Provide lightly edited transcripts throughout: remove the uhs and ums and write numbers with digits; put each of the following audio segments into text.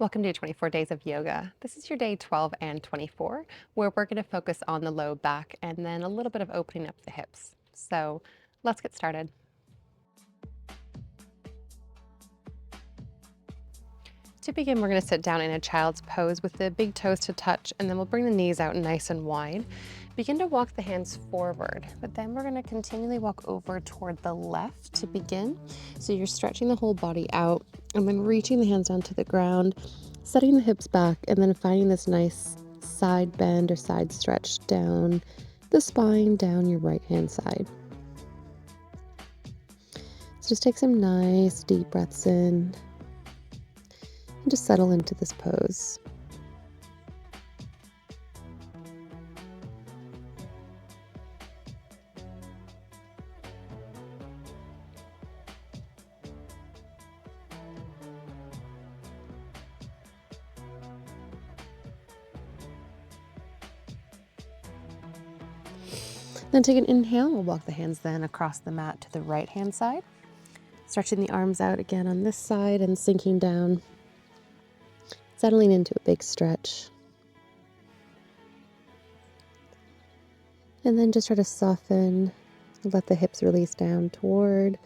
Welcome to 24 Days of Yoga. This is your day 12 and 24, where we're going to focus on the low back and then a little bit of opening up the hips. So let's get started. To begin, we're going to sit down in a child's pose with the big toes to touch, and then we'll bring the knees out nice and wide. Begin to walk the hands forward, but then we're going to continually walk over toward the left to begin. So you're stretching the whole body out and then reaching the hands down to the ground, setting the hips back, and then finding this nice side bend or side stretch down the spine, down your right hand side. So just take some nice deep breaths in and just settle into this pose. Then take an inhale. We'll walk the hands then across the mat to the right hand side, stretching the arms out again on this side and sinking down, settling into a big stretch. And then just try to soften, let the hips release down toward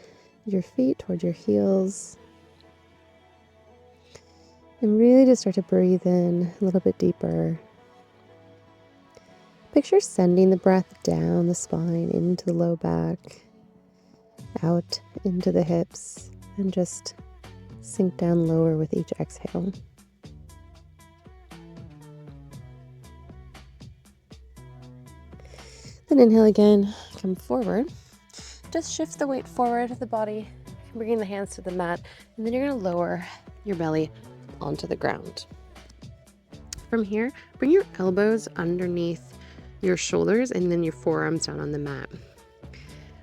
your feet, toward your heels. And really just start to breathe in a little bit deeper. Picture sending the breath down the spine, into the low back, out into the hips, and just sink down lower with each exhale. Then inhale again, come forward. Just shift the weight forward of the body, bringing the hands to the mat, and then you're going to lower your belly onto the ground. From here, bring your elbows underneath your shoulders and then your forearms down on the mat.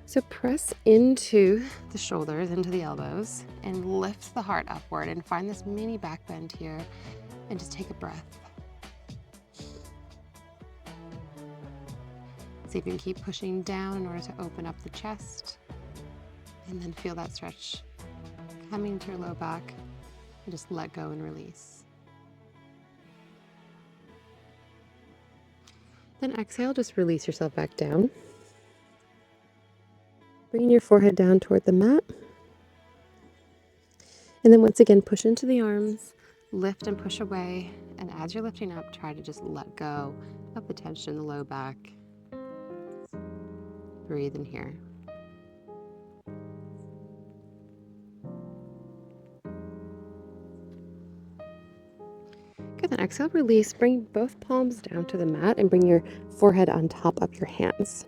So press into the shoulders, into the elbows, and lift the heart upward and find this mini back bend here, and just take a breath. See if you can keep pushing down in order to open up the chest, and then feel that stretch coming to your low back, and just let go and release. Then exhale, just release yourself back down. Bringing your forehead down toward the mat. And then once again, push into the arms, lift and push away. And as you're lifting up, try to just let go of the tension in the low back. Breathe in here. Good, then exhale, release. Bring both palms down to the mat and bring your forehead on top of your hands.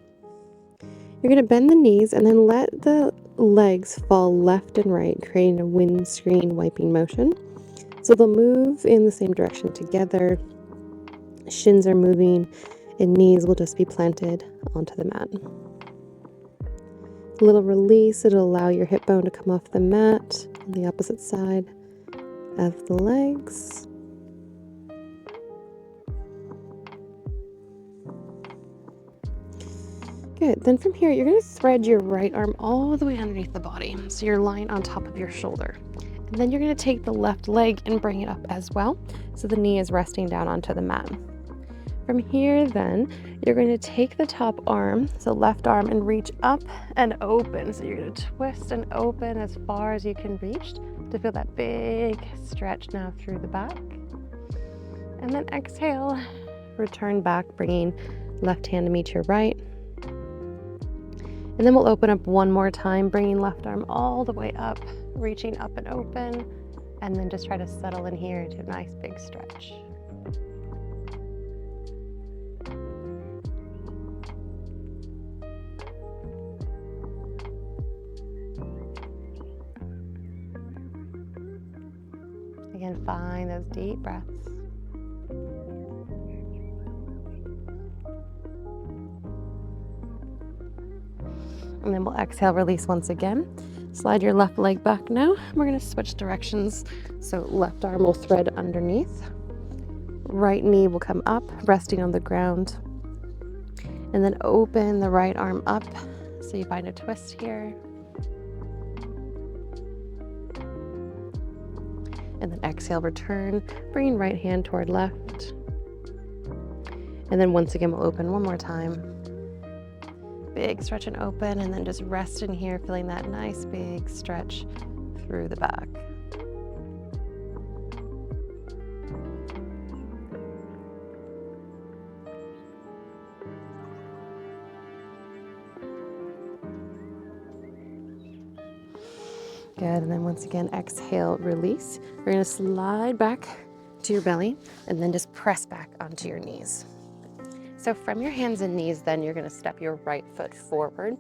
You're going to bend the knees and then let the legs fall left and right, creating a windscreen wiping motion. So they'll move in the same direction together. Shins are moving and knees will just be planted onto the mat. A little release, it'll allow your hip bone to come off the mat on the opposite side of the legs. Good. Then from here, you're going to thread your right arm all the way underneath the body. So you're lying on top of your shoulder. And then you're going to take the left leg and bring it up as well. So the knee is resting down onto the mat. From here, then, you're going to take the top arm, so left arm, and reach up and open. So you're going to twist and open as far as you can reach to feel that big stretch now through the back. And then exhale, return back, bringing left hand to meet your right. And then we'll open up one more time, bringing left arm all the way up, reaching up and open, and then just try to settle in here to a nice big stretch. Again, find those deep breaths. And then we'll exhale, release once again. Slide your left leg back now. We're going to switch directions. So left arm will thread underneath. Right knee will come up, resting on the ground. And then open the right arm up. So you find a twist here. And then exhale, return, bringing right hand toward left. And then once again, we'll open one more time. Big stretch and open, and then just rest in here, feeling that nice big stretch through the back. Good, and then once again, exhale, release. We're gonna slide back to your belly and then just press back onto your knees. So from your hands and knees, then you're gonna step your right foot forward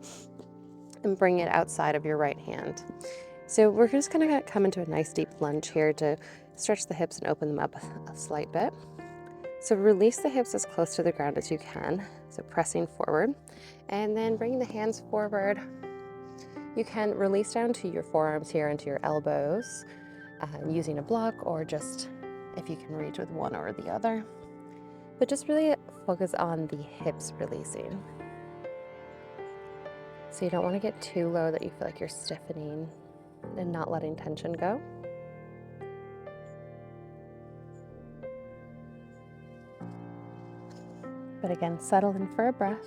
and bring it outside of your right hand. So we're just gonna come into a nice deep lunge here to stretch the hips and open them up a slight bit. So release the hips as close to the ground as you can, so pressing forward, and then bringing the hands forward. You can release down to your forearms here into your elbows using a block, or just if you can reach with one or the other. But just really focus on the hips releasing. So you don't want to get too low that you feel like you're stiffening and not letting tension go. But again, settle in for a breath.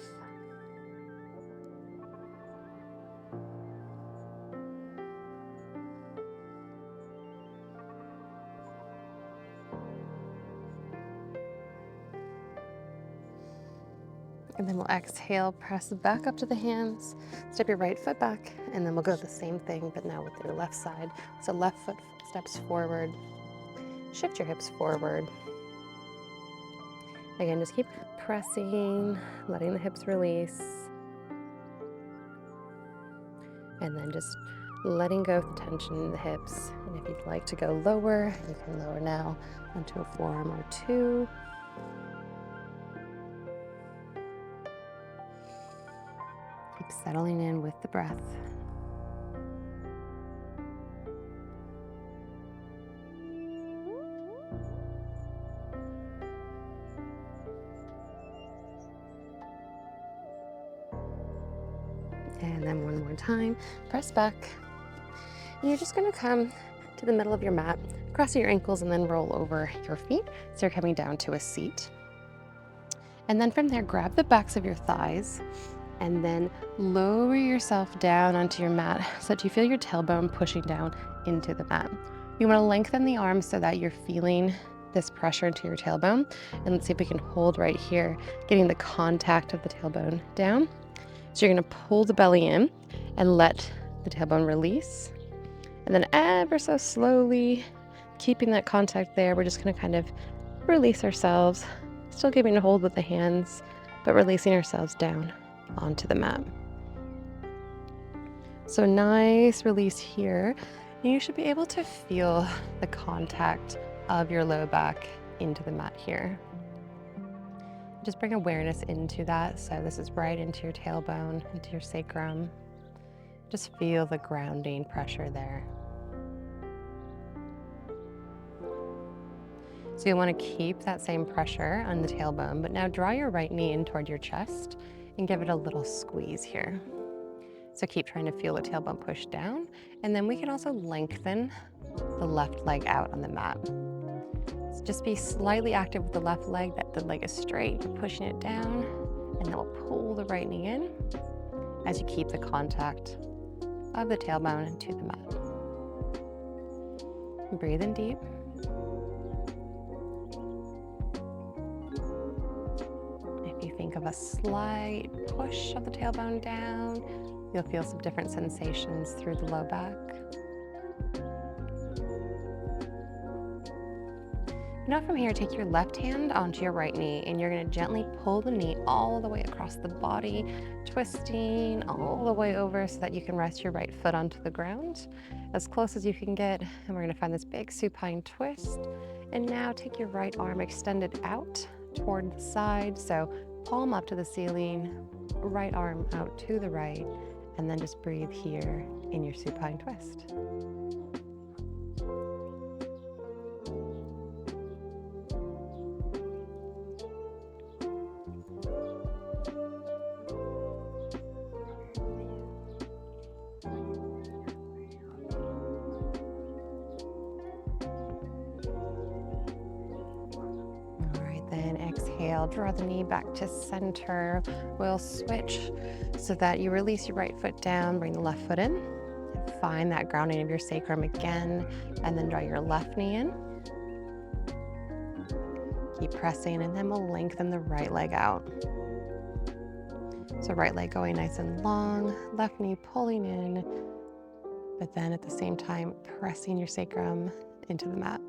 And then we'll exhale, press back up to the hands, step your right foot back, and then we'll go the same thing, but now with your left side. So left foot steps forward, shift your hips forward. Again, just keep pressing, letting the hips release. And then just letting go of the tension in the hips. And if you'd like to go lower, you can lower now onto a forearm or two. Keep settling in with the breath. And then one more time, press back. And you're just gonna come to the middle of your mat, cross your ankles, and then roll over your feet. So you're coming down to a seat. And then from there, grab the backs of your thighs and then lower yourself down onto your mat so that you feel your tailbone pushing down into the mat. You want to lengthen the arms so that you're feeling this pressure into your tailbone. And let's see if we can hold right here, getting the contact of the tailbone down. So you're going to pull the belly in and let the tailbone release. And then ever so slowly, keeping that contact there, we're just going to kind of release ourselves, still keeping a hold with the hands, but releasing ourselves down onto the mat. So nice release here. You should be able to feel the contact of your low back into the mat here. Just bring awareness into that. So this is right into your tailbone, into your sacrum. Just feel the grounding pressure there. So you'll want to keep that same pressure on the tailbone, but now draw your right knee in toward your chest and give it a little squeeze here. So keep trying to feel the tailbone push down, and then we can also lengthen the left leg out on the mat. So just be slightly active with the left leg, that the leg is straight, you're pushing it down, and then we'll pull the right knee in as you keep the contact of the tailbone to the mat. Breathe in deep. If you think of a slight push of the tailbone down, you'll feel some different sensations through the low back. Now from here, take your left hand onto your right knee, and you're going to gently pull the knee all the way across the body, twisting all the way over so that you can rest your right foot onto the ground as close as you can get. And we're going to find this big supine twist. And now take your right arm extended out toward the side. So palm up to the ceiling, right arm out to the right, and then just breathe here in your supine twist. exhale, draw the knee back to center. We'll switch so that you release your right foot down, bring the left foot in. Find that grounding of your sacrum again, and then draw your left knee in. Keep pressing, and then we'll lengthen the right leg out. So right leg going nice and long, left knee pulling in, but then at the same time pressing your sacrum into the mat.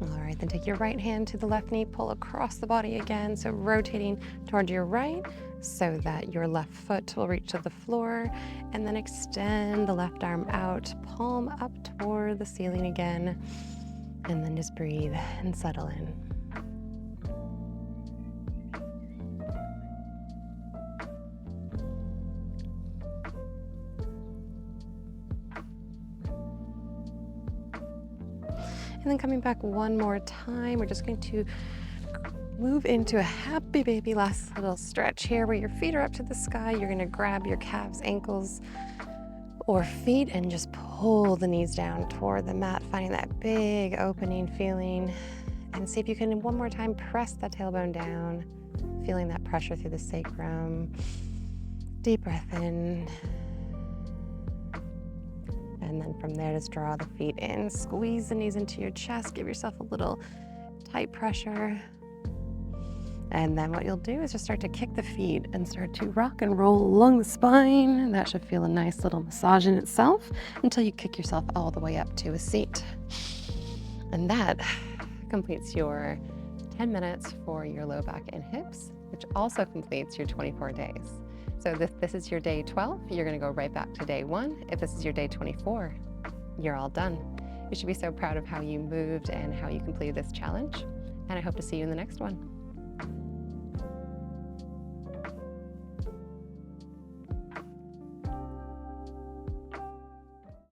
All right, then take your right hand to the left knee, pull across the body again. So rotating toward your right so that your left foot will reach to the floor, and then extend the left arm out, palm up toward the ceiling again, and then just breathe and settle in. And then coming back one more time, we're just going to move into a happy baby last little stretch here where your feet are up to the sky. You're going to grab your calves, ankles, or feet and just pull the knees down toward the mat, finding that big opening feeling. And see if you can, one more time, press that tailbone down, feeling that pressure through the sacrum. Deep breath in. And then from there, just draw the feet in, squeeze the knees into your chest, give yourself a little tight pressure. And then what you'll do is just start to kick the feet and start to rock and roll along the spine. And that should feel a nice little massage in itself until you kick yourself all the way up to a seat. And that completes your 10 minutes for your low back and hips, which also completes your 24 days. So this is your day 12, you're gonna go right back to day 1. If this is your day 24, you're all done. You should be so proud of how you moved and how you completed this challenge. And I hope to see you in the next one.